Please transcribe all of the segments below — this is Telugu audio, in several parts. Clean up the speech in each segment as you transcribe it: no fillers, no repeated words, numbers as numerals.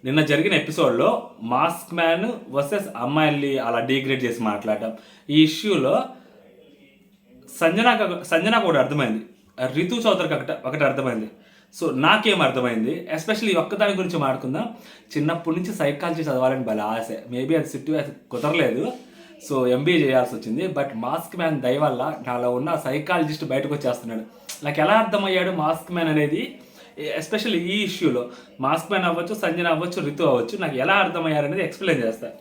నిన్న జరిగిన ఎపిసోడ్లో మాస్క్ మ్యాన్ వర్సెస్ అమ్మాయిల్ని అలా డీగ్రేడ్ చేసి మాట్లాడటం, ఈ ఇష్యూలో సంజనాకు ఒకటి అర్థమైంది, రితు చౌదరికి ఒకటి అర్థమైంది. సో నాకేం అర్థమైంది, ఎస్పెషల్లీ ఒక్కదాని గురించి మాట్లాడుకుందాం. చిన్నప్పటి నుంచి సైకాలజీ చదవాలని భలే ఆశ, మేబీ అది సిట్యువేషన్ కుదరలేదు, సో ఎంబీఏ చేయాల్సి వచ్చింది. బట్ మాస్క్ మ్యాన్ దయ వల్ల నాలో ఉన్న సైకాలజిస్ట్ బయటకు వచ్చేస్తున్నాడు. నాకు ఎలా అర్థమయ్యాడు మాస్క్ మ్యాన్ అనేది, ఎస్పెషల్లీ ఈ ఇష్యూలో మాస్క్ మ్యాన్ అవ్వచ్చు, సంజన అవ్వచ్చు, రితు అవ్వచ్చు, నాకు ఎలా అర్థమయ్యారు అనేది ఎక్స్ప్లెయిన్ చేస్తాను.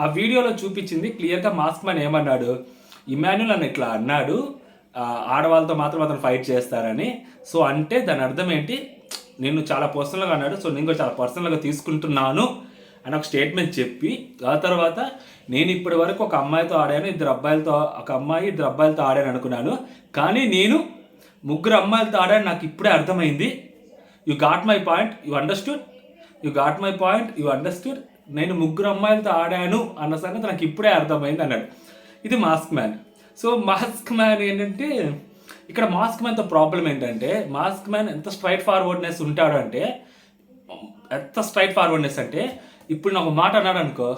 ఆ వీడియోలో చూపించింది క్లియర్గా మాస్క్ మ్యాన్ ఏమన్నాడు, ఇమాన్యుల్ అని ఇట్లా అన్నాడు, ఆడవాళ్ళతో మాత్రం అతను ఫైట్ చేస్తారని. సో అంటే దాని అర్థం ఏంటి, నేను చాలా పర్సనల్గా అన్నాడు, సో నేను కూడా చాలా పర్సనల్గా తీసుకుంటున్నాను అని ఒక స్టేట్మెంట్ చెప్పి, ఆ తర్వాత నేను ఇప్పటి వరకు ఒక అమ్మాయితో ఆడాను, ఒక అమ్మాయి ఇద్దరు అబ్బాయిలతో ఆడాను అనుకున్నాను, కానీ నేను ముగ్గురు అమ్మాయిలతో ఆడాను, నాకు ఇప్పుడే అర్థమైంది. You got my point, you understood, నేను ముగ్గురు అమ్మాయిలతో ఆడాను అన్న సంగతి నాకు ఇప్పుడే అర్థమైంది అన్నాడు. ఇది mask man. So mask man ఏంటంటే, ఇక్కడ మాస్క్ మ్యాన్తో ప్రాబ్లం ఏంటంటే, మాస్క్ మ్యాన్ ఎంత స్ట్రైట్ ఫార్వర్డ్నెస్ ఉంటాడు అంటే, ఇప్పుడు నాకు మాట అన్నాడు అనుకో,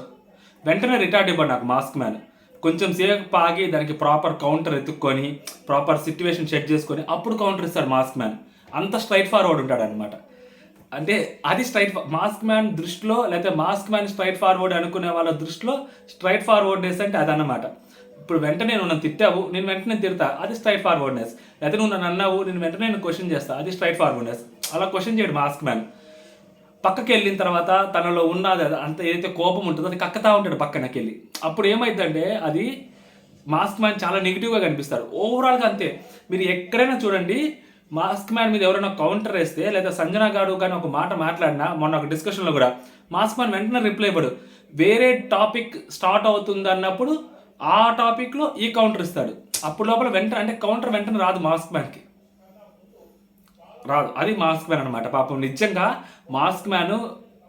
వెంటనే రిటార్డ్ ఇవ్వడు నాకు మాస్క్ మ్యాన్. కొంచెం సేపు ఆగి దానికి ప్రాపర్ కౌంటర్ ఎత్తుక్కొని, ప్రాపర్ సిట్యువేషన్ సెట్ చేసుకొని అప్పుడు కౌంటర్ ఇస్తాడు మాస్క్ మ్యాన్. అంత స్ట్రైట్ ఫార్వర్డ్ ఉంటాడు అనమాట. అంటే అది మాస్క్ మ్యాన్ దృష్టిలో, లేకపోతే మాస్క్ మ్యాన్ స్ట్రైట్ ఫార్వర్డ్ అనుకునే వాళ్ళ దృష్టిలో స్ట్రైట్ ఫార్వర్డ్నెస్ అంటే అదన్నమాట. ఇప్పుడు వెంటనే నువ్వు నన్ను తిట్టావు, నేను వెంటనే తిడతా, అది స్ట్రైట్ ఫార్వర్డ్నెస్. లేకపోతే నువ్వు నన్ను అన్నావు, నేను వెంటనే నేను క్వశ్చన్ చేస్తా, అది స్ట్రైట్ ఫార్వర్డ్నెస్. అలా క్వశ్చన్ చేయడు మాస్క్ మ్యాన్. పక్కకి వెళ్ళిన తర్వాత తనలో ఉన్నది అంత ఏదైతే కోపం ఉంటుందో అది కక్కుతా ఉంటాడు పక్కనకి వెళ్ళి. అప్పుడు ఏమైందంటే అది మాస్క్ మ్యాన్ చాలా నెగిటివ్గా కనిపిస్తాడు. ఓవరాల్గా అంతే. మీరు ఎక్కడైనా చూడండి, మాస్క్ మ్యాన్ మీద ఎవరైనా కౌంటర్ వేస్తే, లేదా సంజన గారు కానీ ఒక మాట మాట్లాడినా, మొన్న ఒక డిస్కషన్లో కూడా మాస్క్ మ్యాన్ వెంటనే రిప్లై ఇవ్వడు. వేరే టాపిక్ స్టార్ట్ అవుతుంది అన్నప్పుడు ఆ టాపిక్లో ఈ కౌంటర్ ఇస్తాడు. అప్పుడు లోపల అంటే కౌంటర్ వెంటనే రాదు మాస్క్ మ్యాన్కి, రాదు. అది మాస్క్ మ్యాన్ అనమాట. పాపం నిజంగా మాస్క్ మ్యాన్,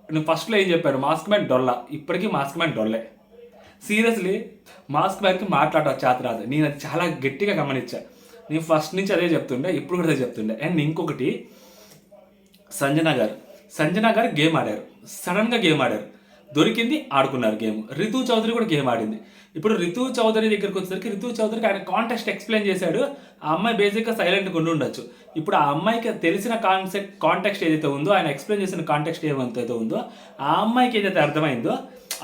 నేను ఫస్ట్లో ఏం చెప్పాను, మాస్క్ మ్యాన్ డొల్లా. ఇప్పటికీ మాస్క్ మ్యాన్ డొల్లే. సీరియస్లీ మాస్క్ మ్యాన్కి మాట్లాడటం చేత రాదు. నేను అది చాలా గట్టిగా గమనించా. నేను ఫస్ట్ నుంచి అదే చెప్తుండే, ఇప్పుడు కూడా అదే చెప్తుండే. అండ్ ఇంకొకటి, సంజన గారు గేమ్ ఆడారు, సడన్గా గేమ్ ఆడారు, దొరికింది, ఆడుకున్నారు గేమ్. రితు చౌదరి కూడా గేమ్ ఆడింది. ఇప్పుడు రితు చౌదరి దగ్గరికి వచ్చేసరికి, రితు చౌదరికి ఆయన కాంటెక్స్ట్ ఎక్స్ప్లెయిన్ చేశాడు. ఆ అమ్మాయి బేసిక్గా సైలెంట్గా ఉండి ఉండొచ్చు. ఇప్పుడు ఆ అమ్మాయికి తెలిసిన కాంటెక్స్ట్ ఏదైతే ఉందో, ఆయన ఎక్స్ప్లెయిన్ చేసిన కాంటెక్స్ట్ ఏమైతే ఉందో, ఆ అమ్మాయికి ఏదైతే అర్థమైందో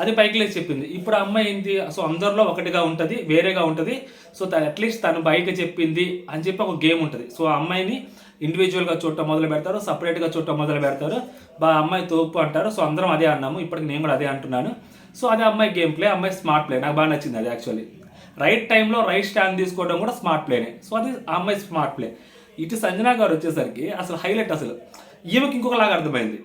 అది పైకి లేచి చెప్పింది. ఇప్పుడు ఆ అమ్మాయి ఏంటి, సో అందరిలో ఒకటిగా ఉంటుంది, వేరేగా ఉంటుంది. సో తను అట్లీస్ట్ తను బయట చెప్పింది అని చెప్పి ఒక గేమ్ ఉంటుంది. సో ఆ అమ్మాయిని ఇండివిజువల్గా చూడటం మొదలు పెడతారు, సపరేట్గా చూడటం మొదలు పెడతారు. అమ్మాయి తోపు అంటారు. సో అందరం అదే అన్నాము, ఇప్పటికి నేను కూడా అదే అంటున్నాను. సో అదే అమ్మాయి గేమ్ ప్లే, అమ్మాయి స్మార్ట్ ప్లే. నాకు బాగా నచ్చింది అది. యాక్చువల్లీ రైట్ టైంలో రైట్ స్టాండ్ తీసుకోవడం కూడా స్మార్ట్ ప్లేనే. సో అది ఆ అమ్మాయి స్మార్ట్ ప్లే. ఇటు సంజన గారు వచ్చేసరికి అసలు హైలైట్, అసలు ఈమెకి ఇంకొకలాగా అర్థమైంది.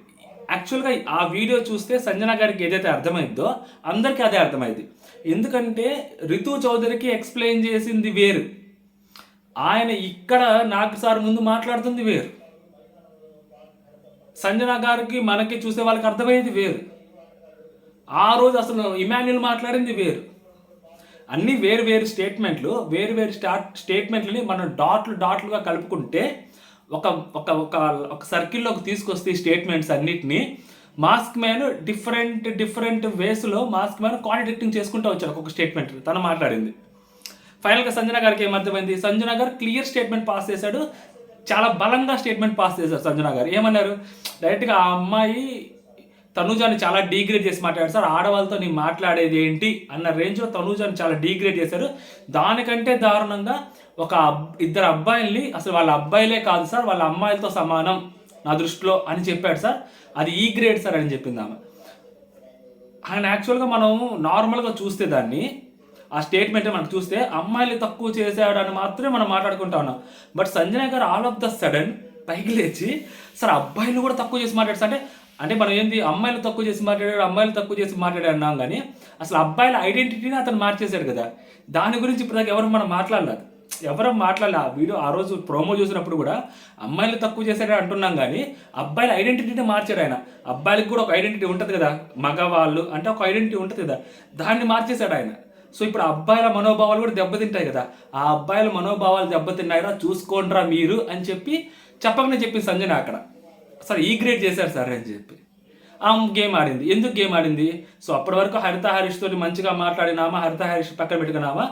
యాక్చువల్గా ఆ వీడియో చూస్తే సంజన గారికి ఏదైతే అర్థమైందో అందరికీ అదే అర్థమైంది. ఎందుకంటే రితు చౌదరికి ఎక్స్ప్లెయిన్ చేసింది వేరు, ఆయన ఇక్కడ నాకు సార్ ముందు మాట్లాడుతుంది వేరు, సంజన గారికి మనకి చూసే వాళ్ళకి అర్థమయ్యేది వేరు, ఆ రోజు అసలు ఇమాన్యుల్ మాట్లాడింది వేరు. అన్నీ వేరు స్టేట్మెంట్లు, స్టేట్మెంట్లని మనం డాట్లుగా కలుపుకుంటే ఒక ఒక ఒక సర్కిల్లోకి తీసుకొస్తే స్టేట్మెంట్స్ అన్నిటినీ మాస్క్ మ్యాన్ డిఫరెంట్ వేస్లో మాస్క్ మ్యాన్ కాంట్రడిక్టింగ్ చేసుకుంటూ వచ్చారు ఒక్కొక్క స్టేట్మెంట్ తను మాట్లాడింది. ఫైనల్గా సంజన గారికి ఏమర్థమైంది, సంజన గారు క్లియర్ స్టేట్మెంట్ పాస్ చేశాడు, చాలా బలంగా స్టేట్మెంట్ పాస్ చేశారు. సంజన గారు ఏమన్నారు, డైరెక్ట్గా ఆ అమ్మాయి తనూజాని చాలా డీగ్రేడ్ చేసి మాట్లాడారు సార్, ఆడవాళ్ళతో నేను మాట్లాడేది ఏంటి అన్న రేంజ్లో తనూజాని చాలా డీగ్రేడ్ చేశారు. దానికంటే దారుణంగా ఇద్దరు అబ్బాయిల్ని, అసలు వాళ్ళ అబ్బాయిలే కాదు సార్, వాళ్ళ అమ్మాయిలతో సమానం నా దృష్టిలో అని చెప్పాడు సార్, అది ఈ గ్రేడ్ సార్ అని చెప్పింది ఆమె. ఆయన యాక్చువల్గా మనం నార్మల్గా చూస్తే దాన్ని, ఆ స్టేట్మెంట్ మనకు చూస్తే అమ్మాయిలు తక్కువ చేశాడు అని మాత్రమే మనం మాట్లాడుకుంటా ఉన్నాం. బట్ సంజన గారు ఆల్ ఆఫ్ ద సడన్ పైకి లేచి సార్ అబ్బాయిలు కూడా తక్కువ చేసి మాట్లాడారు అంటే మనం ఏంది, అమ్మాయిలు తక్కువ చేసి మాట్లాడాడు అన్నాం, కానీ అసలు అబ్బాయిల ఐడెంటిటీని అతను మార్చేశాడు కదా. దాని గురించి ఇప్పుడు ఎవరు మనం మాట్లాడలేదు. ఆ వీడియో ఆ రోజు ప్రోమో చూసినప్పుడు కూడా అమ్మాయిలు తక్కువ చేశాడు అంటున్నాం, కానీ అబ్బాయిల ఐడెంటిటీని మార్చాడు ఆయన. అబ్బాయిలకు కూడా ఒక ఐడెంటిటీ ఉంటుంది కదా, మగవాళ్ళు అంటే ఒక ఐడెంటిటీ ఉంటుంది కదా, దాన్ని మార్చేశాడు ఆయన. సో ఇప్పుడు అబ్బాయిల మనోభావాలు కూడా దెబ్బతింటాయి కదా, ఆ అబ్బాయిల మనోభావాలు దెబ్బతిన్నాయిరా, చూసుకోండిరా మీరు అని చెప్పి చెప్పకనే చెప్పింది సంజన అక్కడ. సార్ ఈ గ్రేడ్ చేశారు సార్ అని చెప్పి. ఆ గేమ్ ఆడింది. ఎందుకు గేమ్ ఆడింది? సో అప్పటి వరకు హరిత హరీష్ తోటి మంచిగా మాట్లాడినామా, హరిత హరీష్ పక్కన పెట్టుకున్నామా,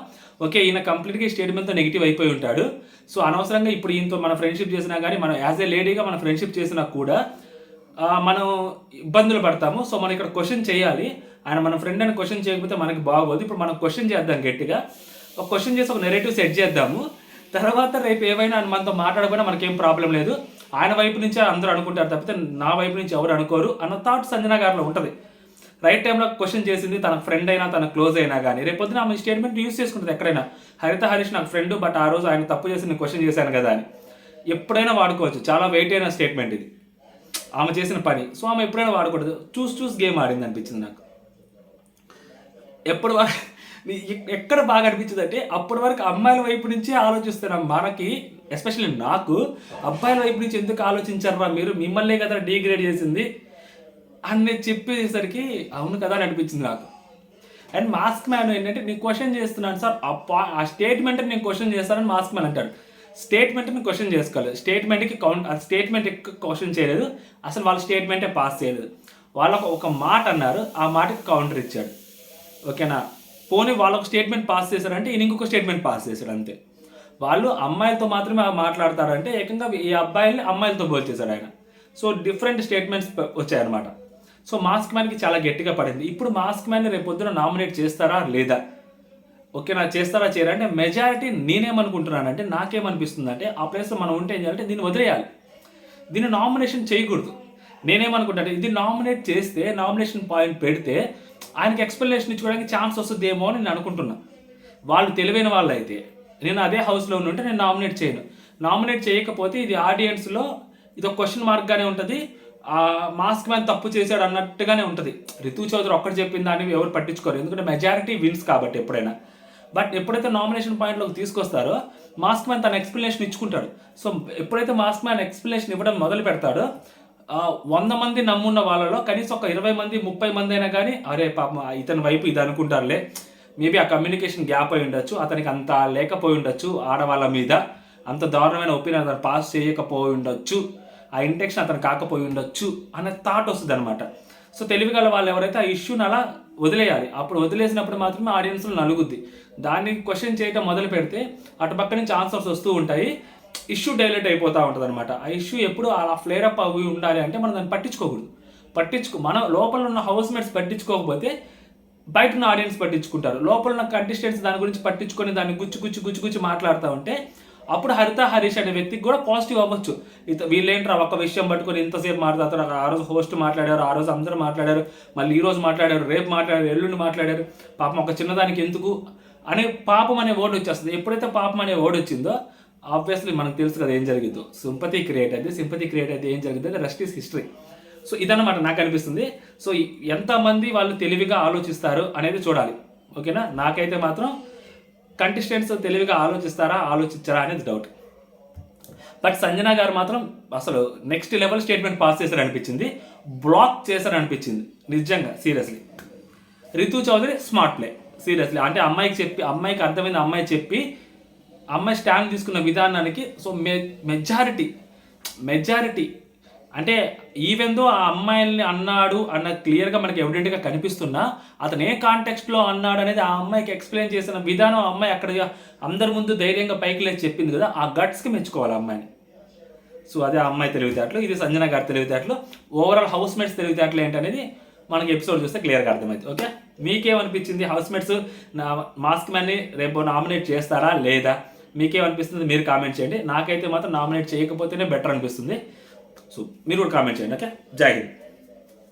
ఓకే ఈయన కంప్లీట్గా ఈ స్టేట్మెంట్తో నెగిటివ్ అయిపోయి ఉంటాడు. సో అనవసరంగా ఇప్పుడు ఈయనతో మన ఫ్రెండ్షిప్ చేసినా కానీ, మనం యాజ్ ఏ లేడీగా మన ఫ్రెండ్షిప్ చేసినా కూడా మనం ఇబ్బందులు పడతాము. సో మనం ఇక్కడ క్వశ్చన్ చేయాలి. ఆయన మన ఫ్రెండ్ అని క్వశ్చన్ చేయకపోతే మనకి బాగోదు. ఇప్పుడు మనం క్వశ్చన్ చేద్దాం గట్టిగా, ఒక క్వశ్చన్ చేసి ఒక నెరేటివ్ సెట్ చేద్దాము. తర్వాత రేపు ఏవైనా ఆయన మనతో మాట్లాడకపోయినా మనకేం ప్రాబ్లం లేదు. ఆయన వైపు నుంచి అందరూ అనుకుంటారు తప్పితే నా వైపు నుంచి ఎవరు అనుకోరు అన్న థాట్ సంజన గారిలో ఉంటుంది. రైట్ టైంలో క్వశ్చన్ చేసింది, తన ఫ్రెండ్ అయినా తన క్లోజ్ అయినా కానీ రేపు పొద్దున ఆమె స్టేట్మెంట్ యూస్ చేసుకుంటుంది ఎక్కడైనా. హరిత హరీష్ నాకు ఫ్రెండ్, బట్ ఆ రోజు ఆయన తప్పు చేసి నేను క్వశ్చన్ చేశాను కదా అని ఎప్పుడైనా వాడుకోవచ్చు. చాలా వెయిట్ అయిన స్టేట్మెంట్ ఇది, ఆమె చేసిన పని. సో ఆమె ఎప్పుడైనా వాడకూడదు. చూసి గేమ్ ఆడింది అనిపించింది నాకు. ఎప్పుడు ఎక్కడ బాగా అనిపించింది అంటే, అప్పటి వరకు అమ్మాయిల వైపు నుంచి ఆలోచిస్తున్నాం మనకి, ఎస్పెషల్లీ నాకు అబ్బాయిల వైపు నుంచి ఎందుకు ఆలోచించారా మీరు, మిమ్మల్నే కదా డీగ్రేడ్ చేసింది అని చెప్పేసరికి అవును కదా అని అనిపించింది నాకు. అండ్ మాస్క్ మ్యాన్ ఏంటంటే, నేను క్వశ్చన్ చేస్తున్నాను సార్, ఆ స్టేట్మెంట్ నేను క్వశ్చన్ చేస్తానని మాస్క్ మ్యాన్ అంటాడు. స్టేట్మెంట్ని క్వశ్చన్ చేసుకోలేదు, స్టేట్మెంట్కి స్టేట్మెంట్ క్వశ్చన్ చేయలేదు, అసలు వాళ్ళ స్టేట్మెంటే పాస్ చేయలేదు. వాళ్ళకు ఒక మాట అన్నారు, ఆ మాటకి కౌంటర్ ఇచ్చాడు. ఓకేనా, పోనీ వాళ్ళొక స్టేట్మెంట్ పాస్ చేశారంటే ఈయన ఇంకొక స్టేట్మెంట్ పాస్ చేశాడు అంతే. వాళ్ళు అమ్మాయిలతో మాత్రమే మాట్లాడతారంటే ఏకంగా ఈ అబ్బాయిల్ని అమ్మాయిలతో పోల్చేశాడు ఆయన. సో డిఫరెంట్ స్టేట్మెంట్స్ వచ్చాయన్నమాట. సో మాస్క్ మ్యాన్కి చాలా గట్టిగా పడింది. ఇప్పుడు మాస్క్ మ్యాన్ని రేపు పొద్దున నామినేట్ చేస్తారా లేదా, ఓకేనా చేస్తారా చేయరా అంటే మెజారిటీ నేనేమనుకుంటున్నానంటే, నాకేమనిపిస్తుంది అంటే ఆ ప్లేస్లో మనం ఉంటే ఏం చేయాలంటే దీన్ని వదిలేయాలి, దీన్ని నామినేషన్ చేయకూడదు. నేనేమనుకుంటాను, ఇది నామినేట్ చేస్తే, నామినేషన్ పాయింట్ పెడితే ఆయనకి ఎక్స్ప్లెనేషన్ ఇచ్చుకోవడానికి ఛాన్స్ వస్తుందేమో అని నేను అనుకుంటున్నా. వాళ్ళు తెలివైన వాళ్ళు అయితే, నేను అదే హౌస్లో ఉంటే నేను నామినేట్ చేయను. నామినేట్ చేయకపోతే ఇది ఆడియన్స్లో ఇది ఒక క్వశ్చన్ మార్క్గానే ఉంటుంది, మాస్క్ మ్యాన్ తప్పు చేశాడు అన్నట్టుగానే ఉంటుంది. రితు చౌదరి ఒక్కటి చెప్పిన దాన్ని ఎవరు పట్టించుకోరు, ఎందుకంటే మెజారిటీ విన్స్ కాబట్టి ఎప్పుడైనా. బట్ ఎప్పుడైతే నామినేషన్ పాయింట్లోకి తీసుకొస్తారో మాస్క్ మ్యాన్ తన ఎక్స్ప్లెనేషన్ ఇచ్చుకుంటాడు. సో ఎప్పుడైతే మాస్క్ మ్యాన్ ఎక్స్ప్లెనేషన్ ఇవ్వడం మొదలు పెడతాడో 100 మంది నమ్మున్న వాళ్ళలో కనీసం ఒక 20 మంది 30 మంది అయినా కానీ అరే పాపం ఇతని వైపు ఇది అనుకుంటారులే, మేబీ ఆ కమ్యూనికేషన్ గ్యాప్ అయి ఉండొచ్చు, అతనికి అంత లేకపోయి ఉండొచ్చు, ఆడవాళ్ళ మీద అంత దారుణమైన ఒపీనియన్ అతను పాస్ చేయకపోయి ఉండొచ్చు, ఆ ఇంటెక్షన్ అతను కాకపోయి ఉండొచ్చు అనే థాట్ వస్తుంది అనమాట. సో తెలివిగల వాళ్ళు ఎవరైతే ఆ ఇష్యూని అలా వదిలేయాలి. అప్పుడు వదిలేసినప్పుడు మాత్రమే ఆడియన్స్లో నలుగుద్ది. దాన్ని క్వశ్చన్ చేయటం మొదలు పెడితే అటు పక్క నుంచి ఆన్సర్స్ వస్తూ ఉంటాయి, ఇష్యూ డైలెట్ అయిపోతూ ఉంటుంది అనమాట. ఆ ఇష్యూ ఎప్పుడు అలా ఫ్లేరప్ అవి ఉండాలి అంటే మనం దాన్ని పట్టించుకోకూడదు. మన లోపల ఉన్న హౌస్ మేట్స్ పట్టించుకోకపోతే బయట ఉన్న ఆడియన్స్ పట్టించుకుంటారు. లోపల ఉన్న కంటెస్టెంట్స్ దాని గురించి పట్టించుకొని దాన్ని గుచ్చి మాట్లాడుతూ ఉంటే అప్పుడు హరిత హరీష్ అనే వ్యక్తికి కూడా పాజిటివ్ అవ్వచ్చు. వీళ్ళేంట్రా ఒక విషయం పట్టుకొని ఇంతసేపు మాట్లాడుతారు, ఆ రోజు హోస్ట్ మాట్లాడారు, ఆ రోజు అందరూ మాట్లాడారు, మళ్ళీ ఈ రోజు మాట్లాడారు, రేపు మాట్లాడారు, ఎల్లుండి మాట్లాడారు, పాపం ఒక చిన్నదానికి ఎందుకు అనే పాపం అనే వర్డ్ వచ్చేస్తుంది. ఎప్పుడైతే పాపం అనే వర్డ్ వచ్చిందో ఆబ్వియస్లీ మనకు తెలుసు కదా ఏం జరిగిందో, సింపతి క్రియేట్ అయితే ఏం జరిగిందో రెస్ట్ ఈస్ హిస్టరీ. సో ఇదన్నమాట నాకు అనిపిస్తుంది. సో ఎంతమంది వాళ్ళు తెలివిగా ఆలోచిస్తారు అనేది చూడాలి, ఓకేనా. నాకైతే మాత్రం కంటెస్టెంట్స్ తెలివిగా ఆలోచించారా అనేది డౌట్. బట్ సంజన గారు మాత్రం అసలు నెక్స్ట్ లెవెల్ స్టేట్మెంట్ పాస్ చేశారనిపించింది, బ్లాక్ చేశారనిపించింది నిజంగా seriously. Ritu Chowdary smart play seriously, అంటే అమ్మాయికి అర్థమైంది, అమ్మాయి స్టాండ్ తీసుకున్న విధానానికి. సో మెజారిటీ అంటే ఈవెందో ఆ అమ్మాయిల్ని అన్నాడు అన్న క్లియర్గా మనకి ఎవిడెంట్గా కనిపిస్తున్నా, అతను ఏ కాంటెక్స్ట్లో అన్నాడు అనేది ఆ అమ్మాయికి ఎక్స్ప్లెయిన్ చేసిన విధానం, ఆ అమ్మాయి అక్కడ అందరి ముందు ధైర్యంగా పైకి లేచి చెప్పింది కదా, ఆ గట్స్కి మెచ్చుకోవాలి ఆ అమ్మాయిని. సో అదే ఆ అమ్మాయి తెలివితేటలు, ఇది సంజన గారి తెలివితేటలు, ఓవరాల్ హౌస్ మేట్స్ తెలివితేటలు ఏంటనేది మనకి ఎపిసోడ్ చూస్తే క్లియర్గా అర్థమవుతుంది. ఓకే, మీకేమనిపించింది? హౌస్ మేట్స్ మాస్క్ మ్యాన్ని రేపు నామినేట్ చేస్తారా లేదా? మీకేమనిపిస్తుంది మీరు కామెంట్ చేయండి. నాకైతే మాత్రం నామినేట్ చేయకపోతేనే బెటర్ అనిపిస్తుంది. సో మీరు కూడా కామెంట్ చేయండి. ఓకే, జై హింద్.